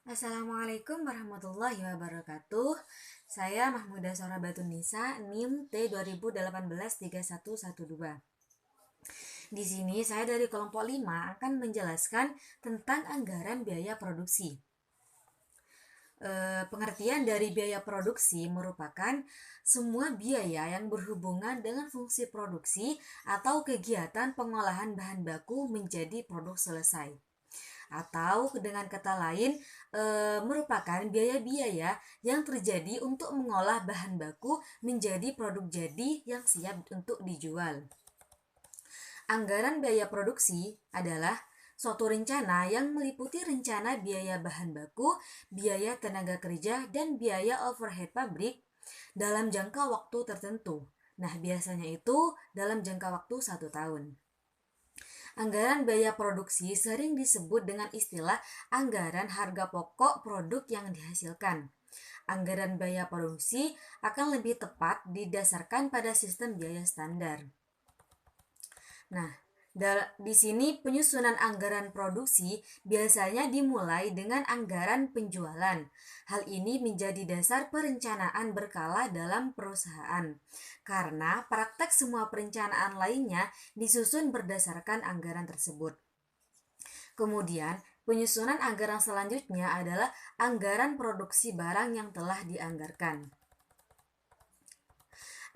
Assalamualaikum warahmatullahi wabarakatuh. Saya Mahmudah Sora Batunisa, NIM T2018-3112. Di sini saya dari kelompok 5 akan menjelaskan tentang anggaran biaya produksi. Pengertian dari biaya produksi merupakan semua biaya yang berhubungan dengan fungsi produksi atau kegiatan pengolahan bahan baku menjadi produk selesai. Atau dengan kata lain, merupakan biaya-biaya yang terjadi untuk mengolah bahan baku menjadi produk jadi yang siap untuk dijual. Anggaran biaya produksi adalah suatu rencana yang meliputi rencana biaya bahan baku, biaya tenaga kerja, dan biaya overhead pabrik dalam jangka waktu tertentu. Nah, biasanya itu dalam jangka waktu 1 tahun. Anggaran biaya produksi sering disebut dengan istilah anggaran harga pokok produk yang dihasilkan. Anggaran biaya produksi akan lebih tepat didasarkan pada sistem biaya standar. Nah, di sini penyusunan anggaran produksi biasanya dimulai dengan anggaran penjualan. Hal ini menjadi dasar perencanaan berkala dalam perusahaan, karena praktek semua perencanaan lainnya disusun berdasarkan anggaran tersebut. Kemudian, penyusunan anggaran selanjutnya adalah anggaran produksi barang yang telah dianggarkan.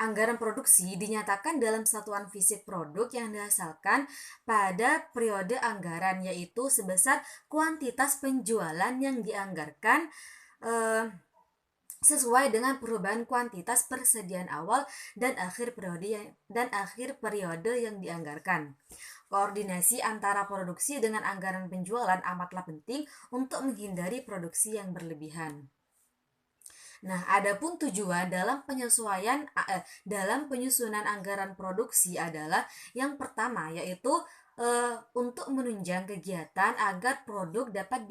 Anggaran produksi dinyatakan dalam satuan fisik produk yang dihasilkan pada periode anggaran, yaitu sebesar kuantitas penjualan yang dianggarkan sesuai dengan perubahan kuantitas persediaan awal dan akhir periode yang dianggarkan. Koordinasi antara produksi dengan anggaran penjualan amatlah penting untuk menghindari produksi yang berlebihan. Nah, adapun tujuan dalam penyusunan anggaran produksi adalah yang pertama, yaitu untuk menunjang kegiatan agar produk dapat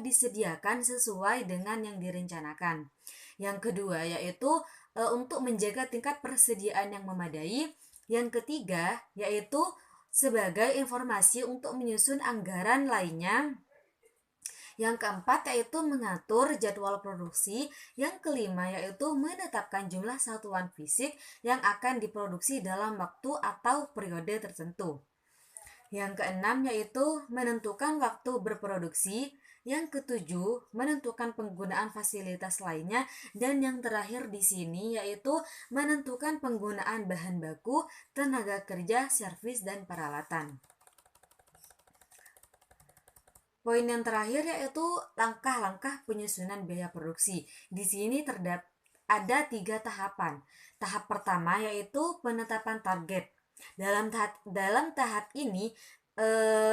disediakan sesuai dengan yang direncanakan. Yang kedua, yaitu untuk menjaga tingkat persediaan yang memadai. Yang ketiga, yaitu sebagai informasi untuk menyusun anggaran lainnya. Yang keempat yaitu mengatur jadwal produksi. Yang kelima yaitu menetapkan jumlah satuan fisik yang akan diproduksi dalam waktu atau periode tertentu. Yang keenam yaitu menentukan waktu berproduksi. Yang ketujuh menentukan penggunaan fasilitas lainnya, dan yang terakhir di sini yaitu menentukan penggunaan bahan baku, tenaga kerja, servis, dan peralatan. Poin yang terakhir yaitu langkah-langkah penyusunan biaya produksi. Di sini ada 3 tahapan. Tahap pertama yaitu penetapan target. Dalam tahap ini,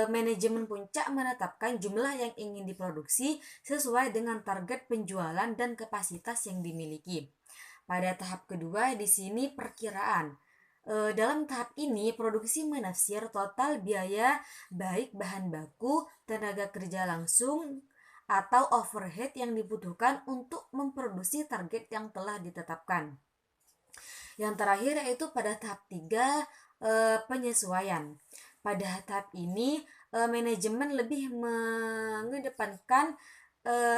manajemen puncak menetapkan jumlah yang ingin diproduksi sesuai dengan target penjualan dan kapasitas yang dimiliki. Pada tahap kedua di sini perkiraan. Dalam tahap ini, produksi menafsir total biaya baik bahan baku, tenaga kerja langsung, atau overhead yang dibutuhkan untuk memproduksi target yang telah ditetapkan. Yang terakhir yaitu pada tahap 3, penyesuaian. Pada tahap ini, manajemen lebih mengedepankan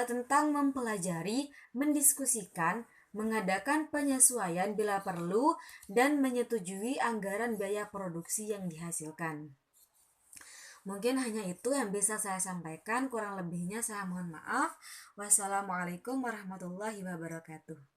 tentang mempelajari, mendiskusikan, mengadakan penyesuaian bila perlu, dan menyetujui anggaran biaya produksi yang dihasilkan. Mungkin hanya itu yang bisa saya sampaikan, kurang lebihnya saya mohon maaf. Wassalamualaikum warahmatullahi wabarakatuh.